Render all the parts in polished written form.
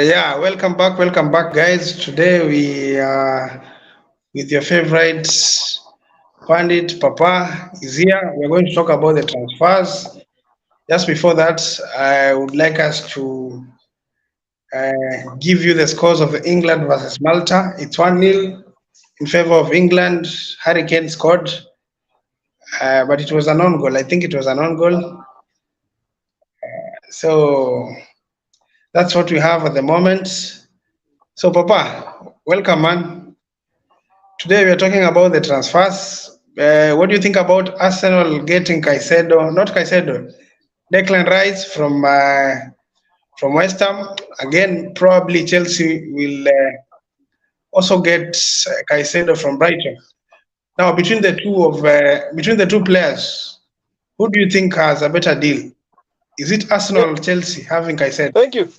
Yeah, welcome back, guys. Today we are with your favorite Pandit Papa is here. We're going to talk about the transfers. Just before that, I would like us to give you the scores of England versus Malta. It's 1-0 in favor of England. Hurricane scored, but it was an own goal. I think it was an own goal. So that's what we have at the moment. So, Papa, welcome, man. Today we are talking about the transfers. What do you think about Arsenal getting Caicedo? Not Caicedo, Declan Rice from West Ham. Again, probably Chelsea will also get Caicedo from Brighton. Now, between the two players, who do you think has a better deal? Is it Arsenal or Chelsea having Caicedo? Thank you.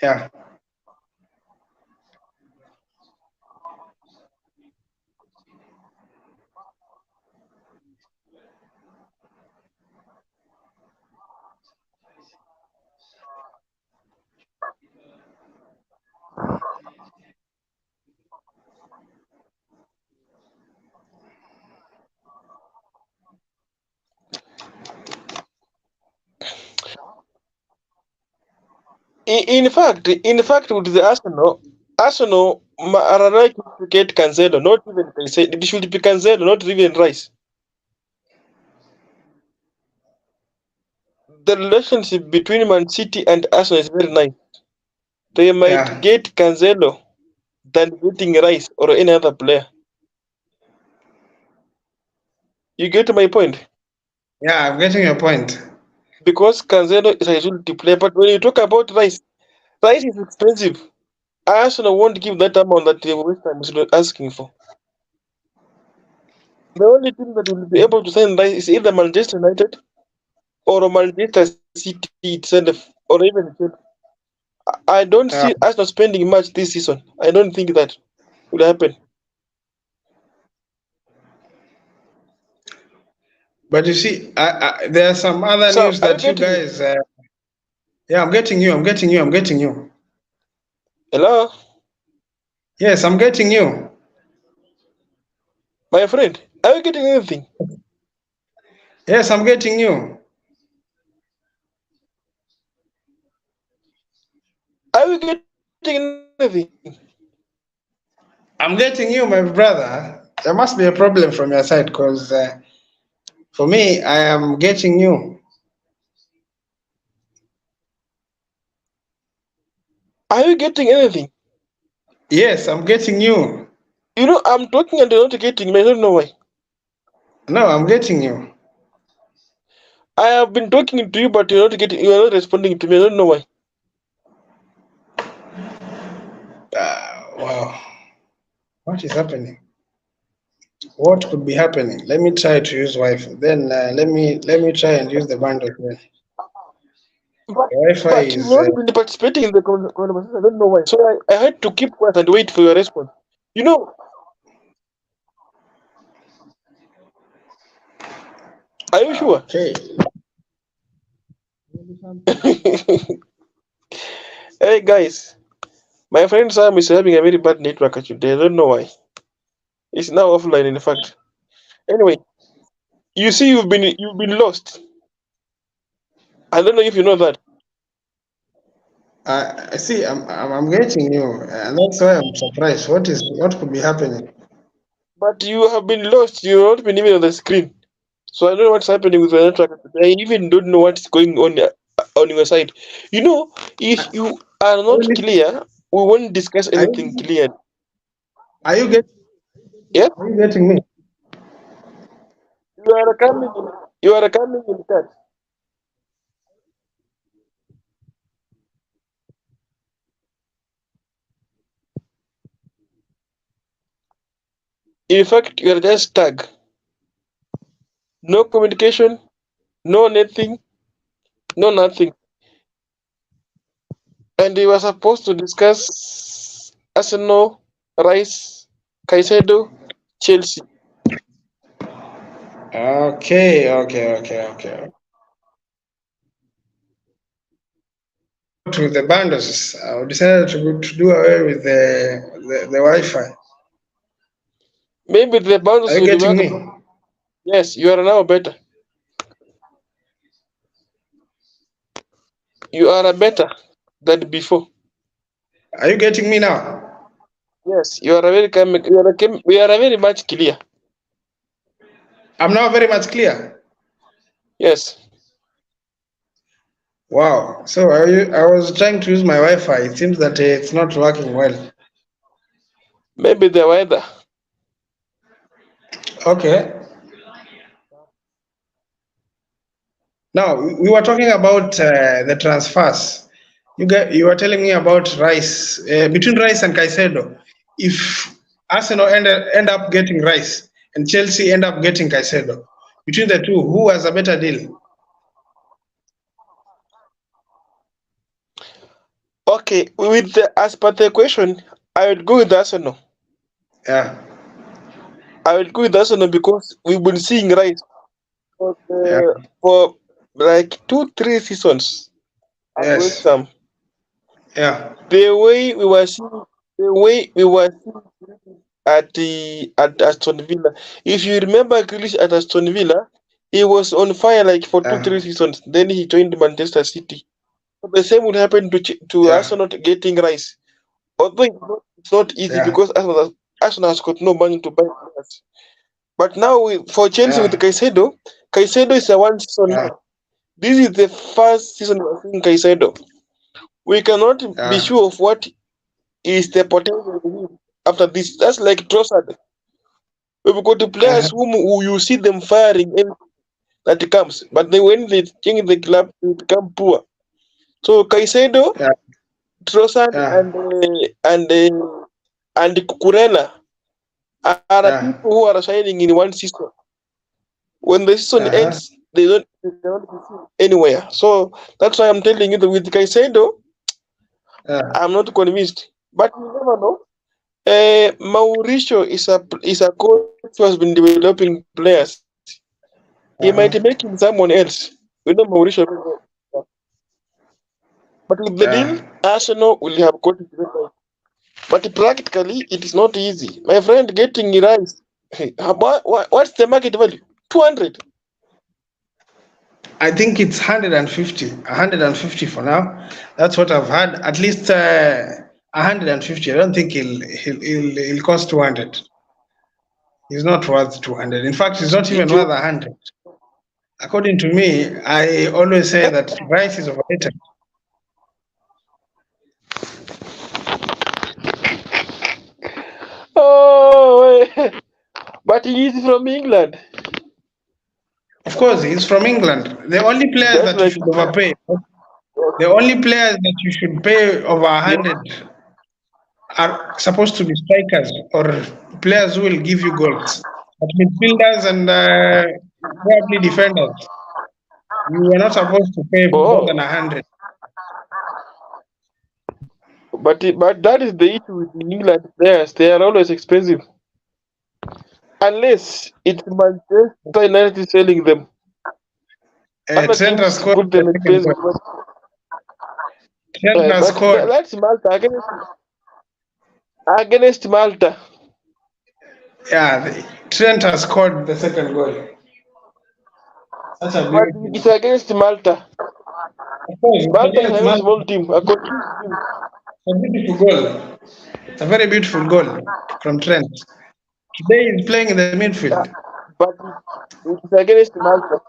Yeah. In fact, with the Arsenal are like to get Cancelo, not even Caicedo. It should be Cancelo, not even Rice. The relationship between Man City and Arsenal is very nice. They might Yeah. get Cancelo than getting Rice or any other player. You get my point? Yeah, I'm getting your point. Because Cancelo is a utility player, but when you talk about Rice is expensive. Arsenal won't give that amount that the West Ham is asking for. The only team that will be able to sign Rice is either Manchester United or Manchester City itself, or even Chelsea. I don't see Yeah. Arsenal spending much this season. I don't think that will happen. But you see, there are some other So, news are you that you getting me? guys. Yeah, I'm getting you. I'm getting you. I'm getting you. Hello, Yes, I'm getting you. my friend. Are you getting anything? Yes, I'm getting you. Are you getting anything? I'm getting you, my brother. There must be a problem from your side because for me, I am getting you. Are you getting anything? Yes, I'm getting you. I'm talking and you're not getting me. I don't know why. No, I'm getting you. I have been talking to you, but you're not getting. You're not responding to me. I don't know why. Wow. What is happening? What could be happening? Let me try to use Wi-Fi. Then let me try and use the bundle. Then. But Wi-Fi but you've is. not been participating in the conversation. I don't know why. So I had to keep quiet and wait for your response. You know, are you sure? Okay. Hey guys, my friend Sam is having a very bad network today. I don't know why. It's now offline. In fact, anyway, you see, you've been lost. I don't know if you know that. I see. I'm getting you, and that's why I'm surprised. What could be happening? But you have been lost. You've not been even on the screen. So I don't know what's happening with the network. I even don't know what's going on your side. If you are Are you not clear, we won't discuss are anything you, clear. are you get Yeah, are you getting me? you are coming. You are coming in cut. In fact, you are just stuck. No communication, no nothing, no nothing. And we were supposed to discuss Arsenal, Rice, Caicedo, Chelsea. Okay. to the bundles. I decided to do away with the Wi-Fi. Maybe the Are bundles you will getting work. me? Yes, you are now better. You are better than before. Are you getting me now? Yes, you are very we are very much clear. I'm now very much clear. Yes. Wow. So I was trying to use my Wi-Fi. It seems that it's not working well. Maybe the weather. Okay. Now we were talking about the transfers. You were telling me about Rice between Rice and Caicedo. If Arsenal end up getting Rice and Chelsea end up getting Caicedo, between the two, who has a better deal? Okay, with as per the question, I would go with Arsenal. Yeah, I would go with Arsenal because we've been seeing Rice yeah, for like 2-3 seasons at West yes, Ham. yeah, The way we were seeing at Aston Villa. If you remember Grealish at Aston Villa, he was on fire like for two, yeah, 3 seasons. Then he joined Manchester City. The same would happen to yeah, Arsenal getting Rice. Although it's not easy yeah, because Arsenal has got no money to buy players. But now for Chelsea with yeah, Caicedo, Caicedo is a one season yeah, now. This is the first season we're seeing Caicedo. We cannot be yeah, sure of what is the potential in him after this. That's like Trossard. We've got the players uh-huh, who you see them firing every that comes, but when they change the club, they become poor. So Caicedo, yeah, Trossard, yeah, and Cucurella are the people yeah, who are shining in one season. When the season uh-huh, ends, they cannot be seen anywhere. So that's why I'm telling you that with Caicedo, yeah, I'm not convinced. But you never know. Mauricio is a coach who has been developing players. He might make him someone uh-huh, else. We know Mauricio very well. But with the deal, yeah. Arsenal will have got it very right. But practically, it is not easy. My friend, getting rice. What's the market value? 200. I think it's 150, 150 for now. That's what I've had. At least 150. I don't think he'll cost 200. He's not worth 200. In fact, he's not It even will. worth 100. According to me, I always say that rice is overrated. Oh, but he is from England. Of course, he's from England. The only players Just that you like should overpay, the only players that you should pay over yes. 100 are supposed to be strikers or players who will give you goals. But midfielders and probably defenders, you are not supposed to pay more than Oh, 100. but that is the issue with England players. They are always expensive. Unless it's Manchester United selling them. Other Trent has teams scored put the them second expensive. goal. Trent has But scored. that's Malta against Malta. Yeah, Trent has scored the second goal. Such a But beautiful it's goal. against Malta. Of course, it's Malta is a against very Man. small team. A confused team. A beautiful goal. It's a very beautiful goal from Trent. Today he's playing in the midfield. But it's against Malta.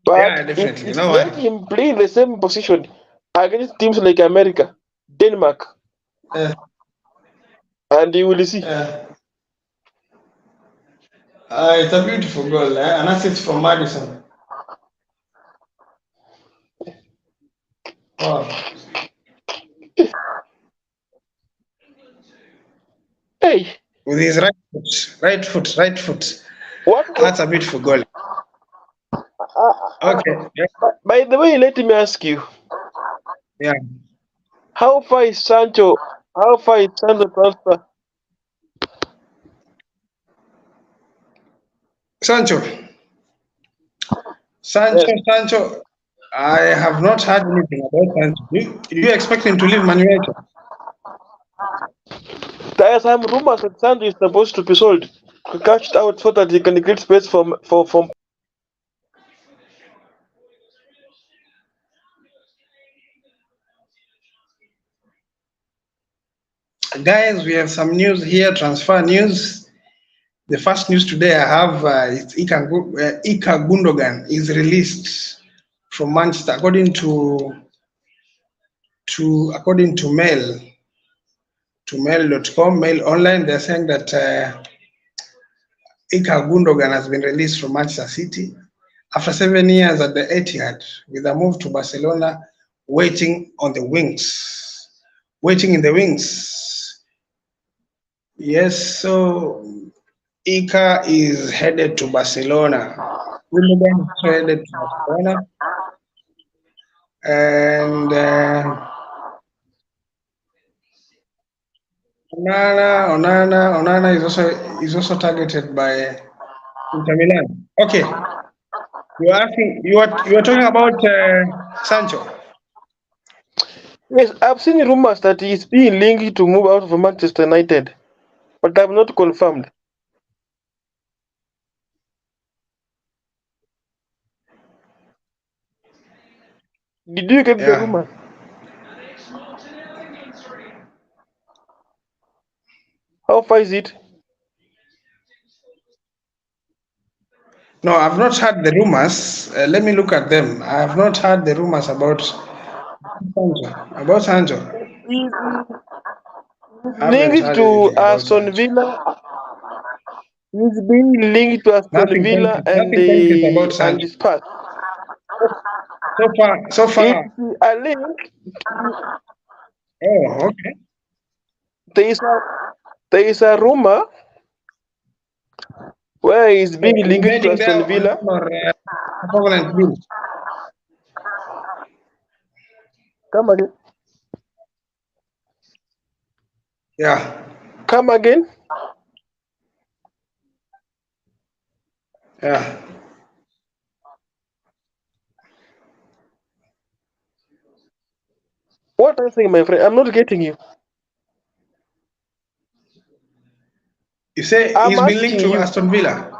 Yeah, But definitely. You it's know let why? him play the same position against teams like America, Denmark, Uh, and you will see. it's a beautiful goal, and assist from Madison. Wow. Hey, With his right foot, right foot, right foot. what? That's a beautiful goal. Okay. Yeah. By the way, let me ask you, Yeah. how far is Sancho? How far is Sancho transfer? Sancho. Sancho. Yes. Sancho. I have not heard anything about Sancho. Do you expect him to leave Man United? There are some rumors that Sancho is supposed to be sold, cashed out so that he can create space for. Guys, we have some news here, transfer news. The first news today I have is Ika Gundogan is released from Manchester, according to mail.com, Mail Online. They're saying that Ika Gundogan has been released from Manchester City after 7 years at the Etihad, with a move to Barcelona, waiting on the wings. Waiting in the wings. Yes, so Ika is headed to Barcelona. Gundogan is headed to Barcelona, and Onana is also targeted by Inter Milan. Okay, you are talking about Sancho. Yes, I've seen rumors that he's being linked to move out of Manchester United, but I've not confirmed. Did you get the Yeah. rumor? How far is it? No, I've not heard the rumors. Let me look at them. I have not heard the rumors about Sancho. About Sancho. He's I haven't linked heard to anything about Aston Sancho. Villa. He's been linked to Aston Nothing Villa concrete. Nothing concrete about and Sancho. the Spurs. So It's far. a link. Oh, okay. There is a there is a rumor where he's So being he's linked to heading there Aston on Villa. loan or a permanent deal. Come again. Yeah, Come again. yeah. What are you saying, my friend? I'm not getting you. You say I'm he's been linked asking to you. Aston Villa.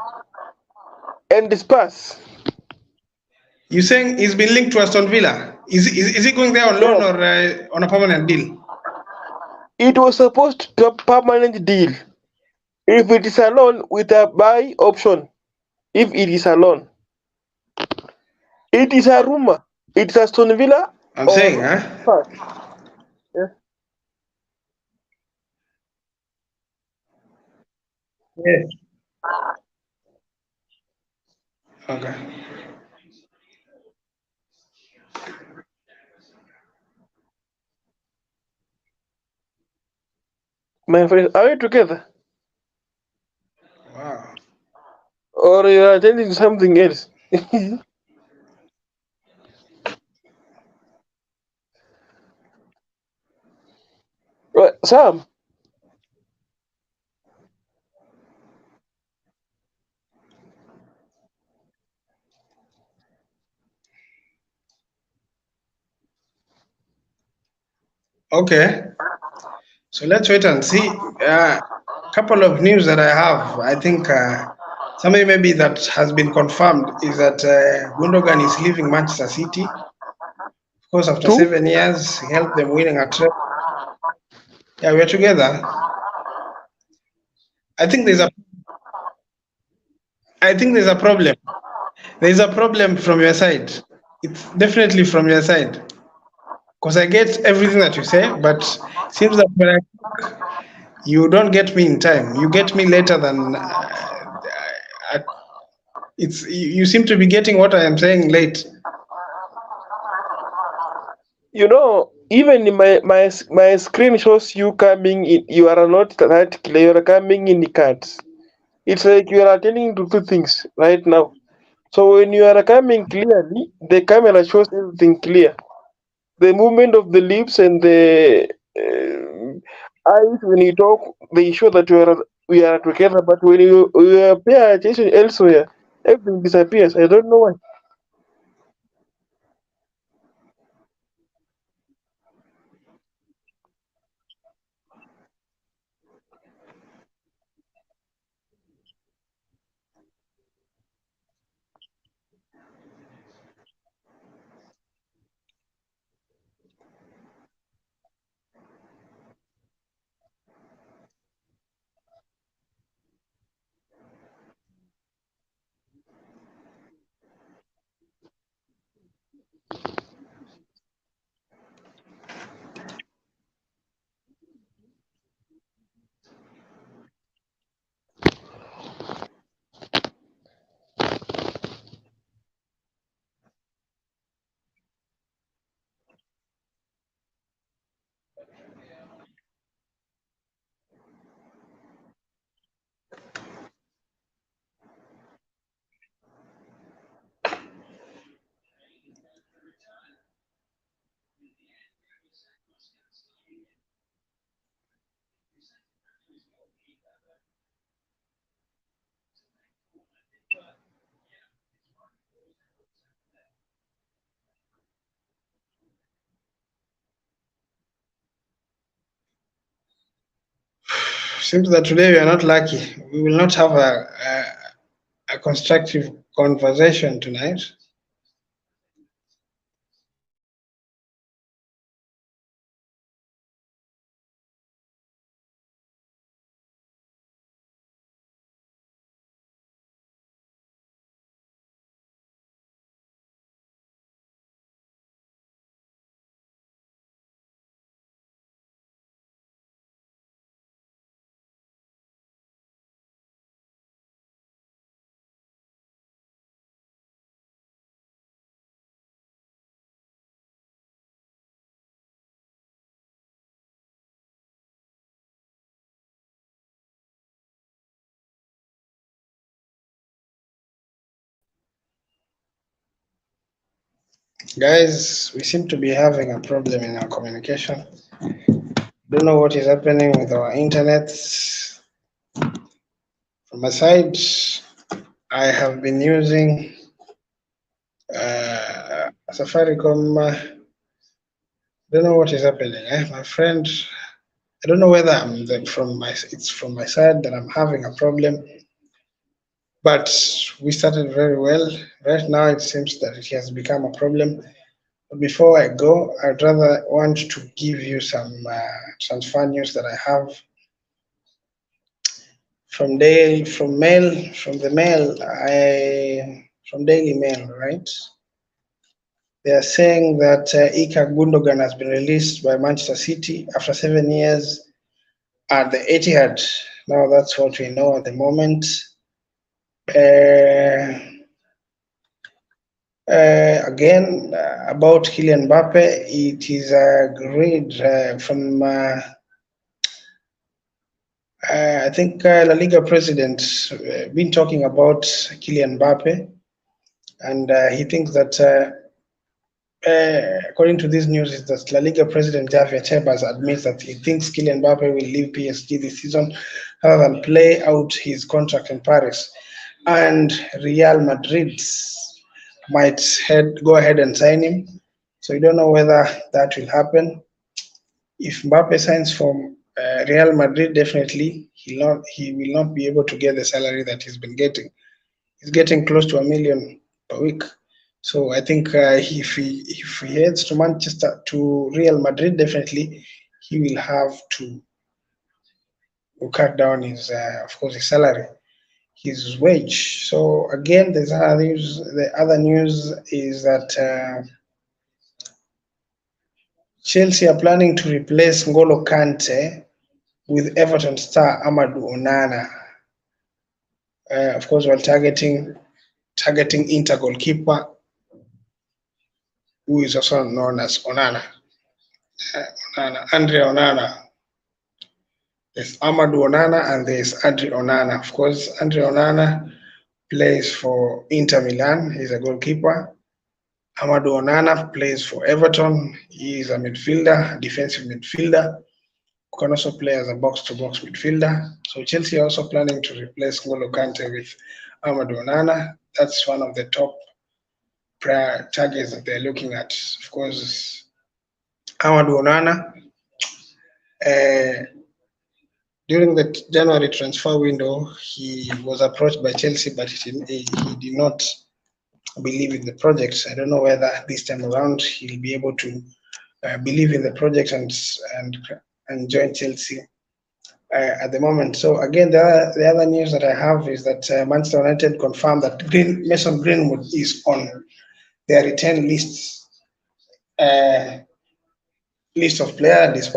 And the Spurs. You saying he's been linked to Aston Villa? Is he going there on loan Yes. or on a permanent deal? It was supposed to be a permanent deal. If it is a loan with a buy option, if it is a loan, it is a rumor. It's Aston Villa I'm saying, or huh? Spurs. Yes. Yes. Okay. My friend, are we together? Wow. Or you are attending something else? Right, Sam, Okay. So let's wait and see. Couple of news that I have. I think something maybe that has been confirmed is that Gundogan is leaving Manchester City. Of course, after two. 7 years, he helped them winning a trophy. Yeah, we're together. I think there's a I think there's a problem. There's a problem from your side. It's definitely from your side. Because I get everything that you say, but seems that when you don't get me in time. You get me later than you seem to be getting what I am saying late. You know, even in my screen shows you coming in. You are not that clear. You are coming in the cards. It's like you are attending to two things right now. So when you are coming clearly, the camera shows everything clear. The movement of the lips and the eyes when you talk, they show that we are together. But when you pay attention elsewhere, everything disappears. I don't know why. seems that today we are not lucky. We will not have a constructive conversation tonight. Guys, we seem to be having a problem in our communication. Don't know what is happening with our internet. From my side, I have been using Safaricom. Don't know what is happening. My friend, I don't know whether it's from my side that I'm having a problem, but we started very well. Right now, it seems that it has become a problem. But before I go, I'd rather want to give you some transfer news that I have from from Daily Mail, right? They are saying that Ika Gundogan has been released by Manchester City after 7 years at the Etihad. Now that's what we know at the moment. Again, about Kylian Mbappe, it is agreed from I think La Liga president been talking about Kylian Mbappe, and he thinks that, according to this news, is that La Liga president Javier Tebas admits that he thinks Kylian Mbappe will leave PSG this season rather than play out his contract in Paris, and Real Madrid might go ahead and sign him. So we don't know whether that will happen. If Mbappe signs for Real Madrid, definitely he will not be able to get the salary that he's been getting. He's getting close to $1 million per week. So I think if he heads to Real Madrid, definitely he will have to cut down his, of course, his salary, his wage. So again, there's other news. The other news is that Chelsea are planning to replace N'Golo Kante with Everton star Amadou Onana. Of course, while targeting Inter goalkeeper, who is also known as Onana, Andre Onana. There's Amadou Onana and there's Andre Onana. Of course, Andre Onana plays for Inter Milan. He's a goalkeeper. Amadou Onana plays for Everton. He is a midfielder, defensive midfielder. Who can also play as a box-to-box midfielder. So Chelsea are also planning to replace N'Golo Kante with Amadou Onana. That's one of the top targets that they're looking at. Of course, Amadou Onana, during the January transfer window, he was approached by Chelsea, but he did not believe in the project. I don't know whether this time around he'll be able to believe in the project and join Chelsea at the moment. So again, the other news that I have is that Manchester United confirmed that Mason Greenwood is on their return list of players,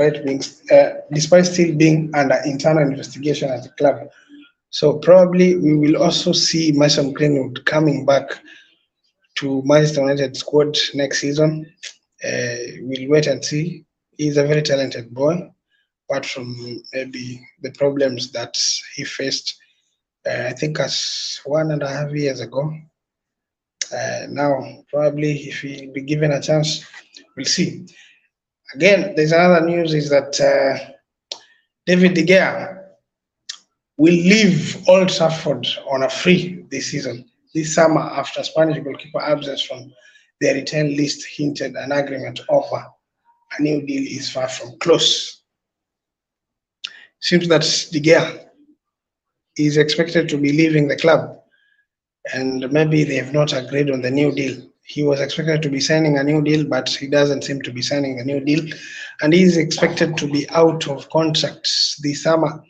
despite still being under internal investigation at the club. So probably we will also see Mason Greenwood coming back to Manchester United squad next season. We'll wait and see. He's a very talented boy, apart from maybe the problems that he faced, I think, as 1.5 years ago. Now, probably if he'll be given a chance, we'll see. Again, there's another news is that David De Gea will leave Old Trafford on a free this season, this summer, after Spanish goalkeeper absence from their return list hinted an agreement over a new deal is far from close. Seems that De Gea is expected to be leaving the club, and maybe they have not agreed on the new deal. He was expected to be signing a new deal, but he doesn't seem to be signing a new deal, and he is expected to be out of contract this summer.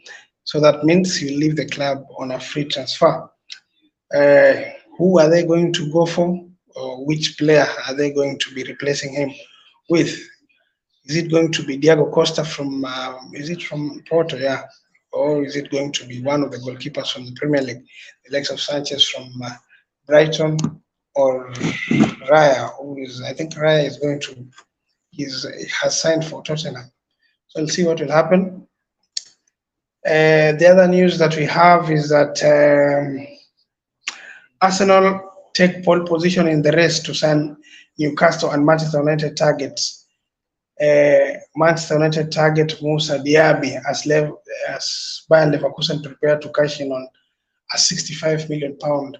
So that means he'll leave the club on a free transfer. Uh, who are they going to go for? Or which player are they going to be replacing him with? Is it going to be Diego Costa from? Is it from Porto? Yeah, or is it going to be one of the goalkeepers from the Premier League, the likes of Sanchez from Brighton, or Raya, who is? I think Raya is going to. He's has signed for Tottenham. So we'll see what will happen. The other news that we have is that Arsenal take pole position in the race to sign Newcastle and Manchester United targets. Manchester United target Moussa Diaby as Bayern Leverkusen prepare to cash in on a 65 million pound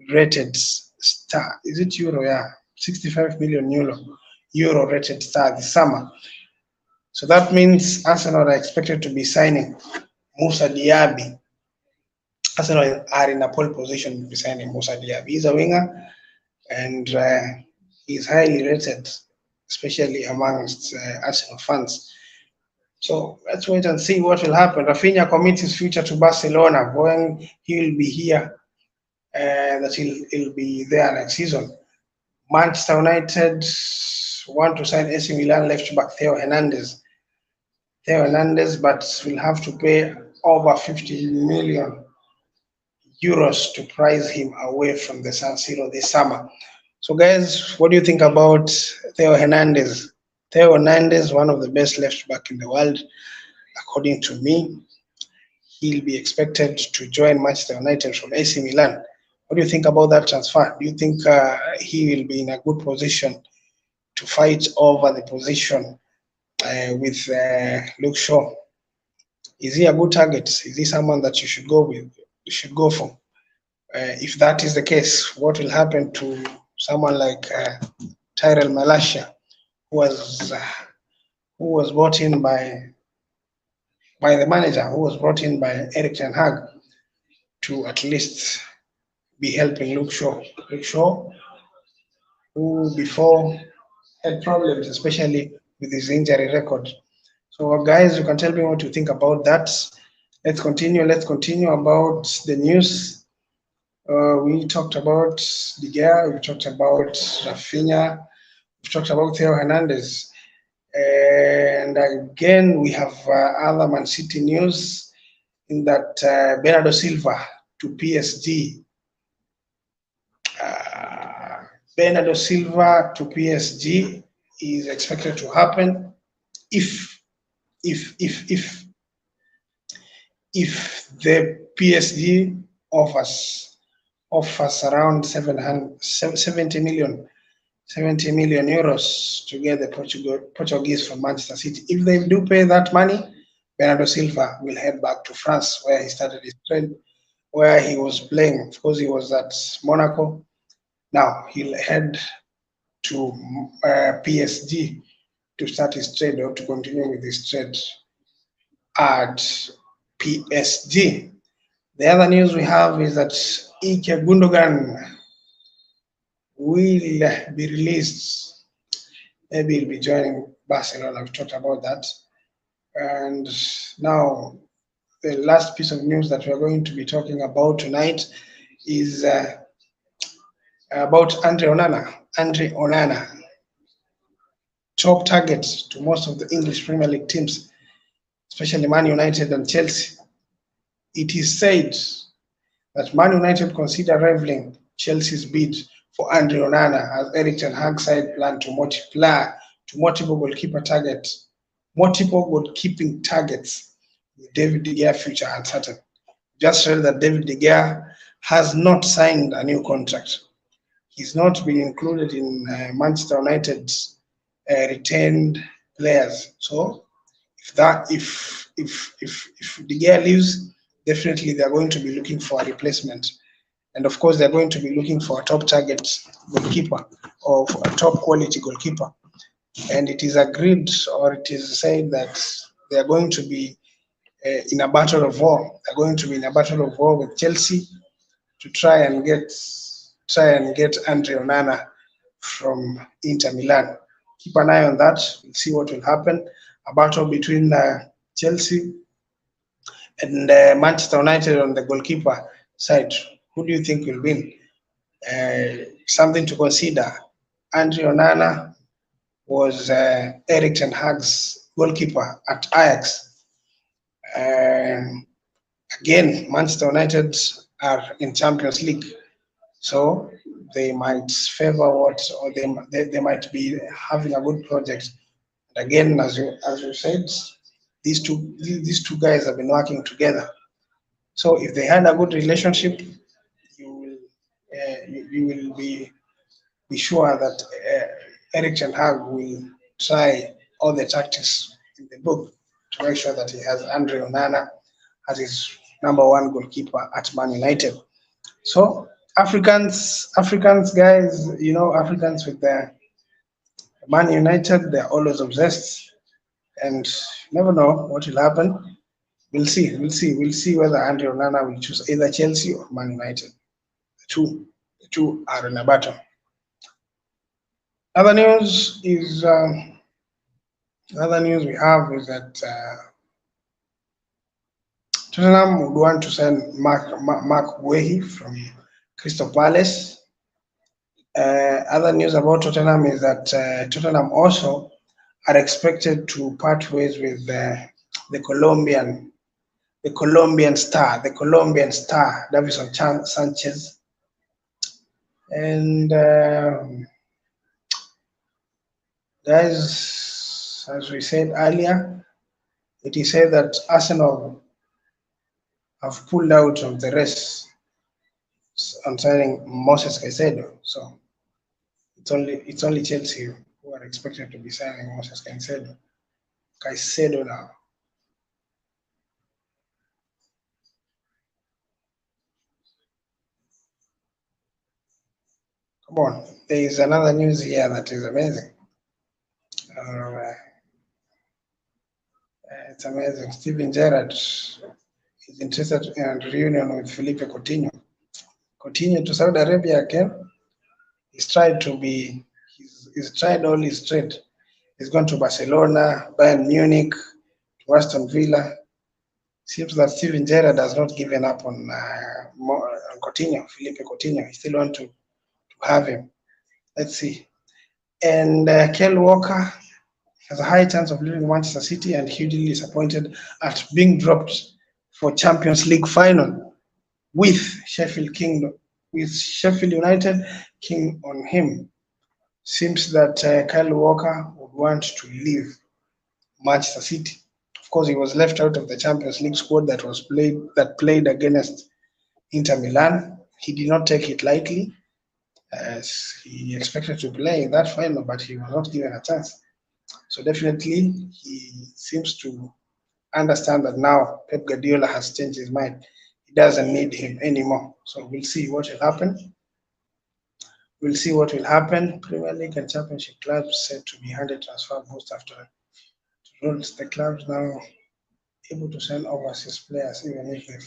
rated star. Is it euro? Yeah, 65 million euro rated star this summer. So that means Arsenal are expected to be signing Moussa Diaby. Arsenal are in a pole position to be signing Moussa Diaby. He's a winger, and he's highly rated, especially amongst Arsenal fans. So let's wait and see what will happen. Rafinha commits his future to Barcelona, going he will be here, that he'll be there next season. Manchester United want to sign AC Milan left back Theo Hernandez. But will have to pay over 50 million euros to price him away from the San Siro this summer. So, guys, what do you think about Theo Hernandez? Theo Hernandez, one of the best left back in the world, according to me. He'll be expected to join Manchester United from AC Milan. What do you think about that transfer? Do you think he will be in a good position to fight over the position with Luke Shaw? Is he a good target? Is he someone that you should go with? You should go for? If that is the case, what will happen to someone like Tyrell Malacia, who was brought in by the manager, who was brought in by Eric Ten Hag to at least be helping Luke Shaw. Luke Shaw, who before had problems, especially with his injury record. So, guys, you can tell me what you think about that. Let's continue. About the news. We talked about De Gea, we talked about Rafinha, we talked about Theo Hernandez. And again, we have other Man City news in that Bernardo Silva to PSG. Bernardo Silva to PSG is expected to happen if the PSG offers around 70 million euros to get the Portuguese from Manchester City. If they do pay that money, Bernardo Silva will head back to France, where he started his trade, where he was playing. Of course, he was at Monaco. Now he'll head to PSG to start his trade, or to continue with his trade at PSG. The other news we have is that Ike Gundogan will be released. Maybe he'll be joining Barcelona. We've talked about that. And now the last piece of news that we're going to be talking about tonight is about Andre Onana, top target to most of the English Premier League teams, especially Man United and Chelsea. It is said that Man United consider rivaling Chelsea's bid for Andre Onana as Eric Ten Hag's side plan to multiple goalkeeping targets, with David De Gea future uncertain. Just read that David De Gea has not signed a new contract. He's not been included in Manchester United's retained players. So if De Gea leaves, definitely they're going to be looking for a replacement. And of course, they're going to be looking for a top target goalkeeper, or for a top quality goalkeeper. And it is agreed, or it is said, that they are going to be in a battle of war. They're going to be in a battle of war with Chelsea to try and get Andre Onana from Inter Milan. Keep an eye on that. We'll see what will happen. A battle between Chelsea and Manchester United on the goalkeeper side. Who do you think will win? Something to consider. Andre Onana was Eric Ten Hag's goalkeeper at Ajax. Um, Again, Manchester United are in Champions League, so they might favor or they might be having a good project. And again, as you said, these two guys have been working together. So if they had a good relationship, you will you will be sure that Eric Ten Hag will try all the tactics in the book to make sure that he has Andre Onana as his number one goalkeeper at Man United. So Africans guys, Africans with the Man United, they're always obsessed, and you never know what will happen. We'll see whether Andre Onana will choose either Chelsea or Man United. The two are in a battle. Other news is other news we have is that Tottenham would want to sign Mark Guehi from Crystal Palace. Other news about Tottenham is that Tottenham also are expected to part ways with the Colombian star Davison Sanchez, and guys, as we said earlier, it is said that Arsenal have pulled out of the race on signing Moses Caicedo. So it's only Chelsea who are expected to be signing Moses Caicedo. Caicedo now. Come on, there is another news here that is amazing. It's amazing. Steven Gerrard is interested in a reunion with Felipe Coutinho. Coutinho to Saudi Arabia again. He's tried all his trade. He's gone to Barcelona, Bayern Munich, to Aston Villa. Seems that Steven Gerrard has not given up on Coutinho, Felipe Coutinho. He still wants to have him. Let's see. And Kyle Walker has a high chance of leaving Manchester City and hugely disappointed at being dropped for Champions League final with Sheffield United king on him. Seems that Kyle Walker would want to leave Manchester City. Of course, he was left out of the Champions League squad that played against Inter Milan. He did not take it lightly, as he expected to play in that final, but he was not given a chance. So definitely, he seems to understand that now Pep Guardiola has changed his mind. He doesn't need him anymore. So we'll see what will happen. Premier League and Championship clubs said to be handed transfer boost after rules. The clubs now able to send overseas players even if they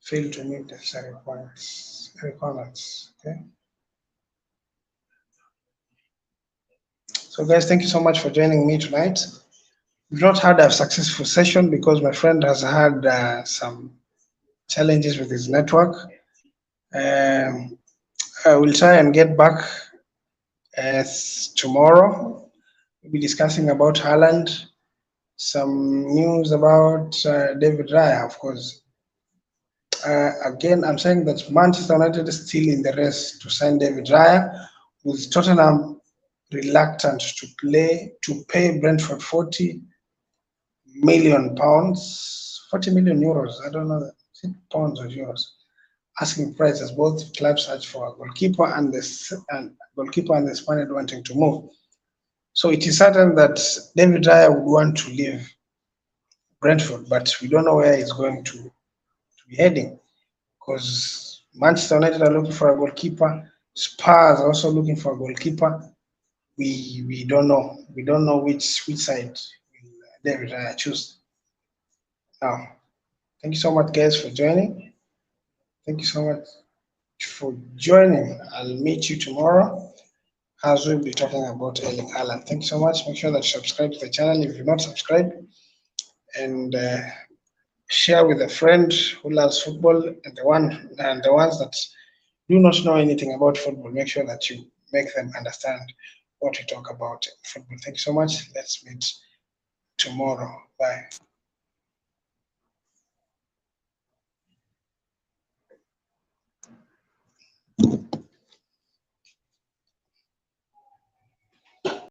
fail to meet necessary requirements. Okay. So guys, thank you so much for joining me tonight. We've not had a successful session because my friend has had some challenges with his network. I will try and get back tomorrow. We'll be discussing about Haaland, some news about David Raya, of course. Again, I'm saying that Manchester United is still in the race to sign David Raya, with Tottenham reluctant to pay Brentford 40 million pounds, 40 million euros. I don't know, is it pounds or euros? Asking prices. Both clubs search for a goalkeeper and the Spaniard wanting to move. So it is certain that David Raya would want to leave Brentford, but we don't know where he's going to be heading, because Manchester United are looking for a goalkeeper. Spurs are also looking for a goalkeeper. We don't know. We don't know which side will David Raya choose. Now, thank you so much, guys, for joining. Thank you so much for joining. I'll meet you tomorrow as we'll be talking about Erling Haaland. Thank you so much. Make sure that you subscribe to the channel if you're not subscribed, and share with a friend who loves football, and the ones that do not know anything about football. Make sure that you make them understand what we talk about in football. Thank you so much. Let's meet tomorrow. Bye.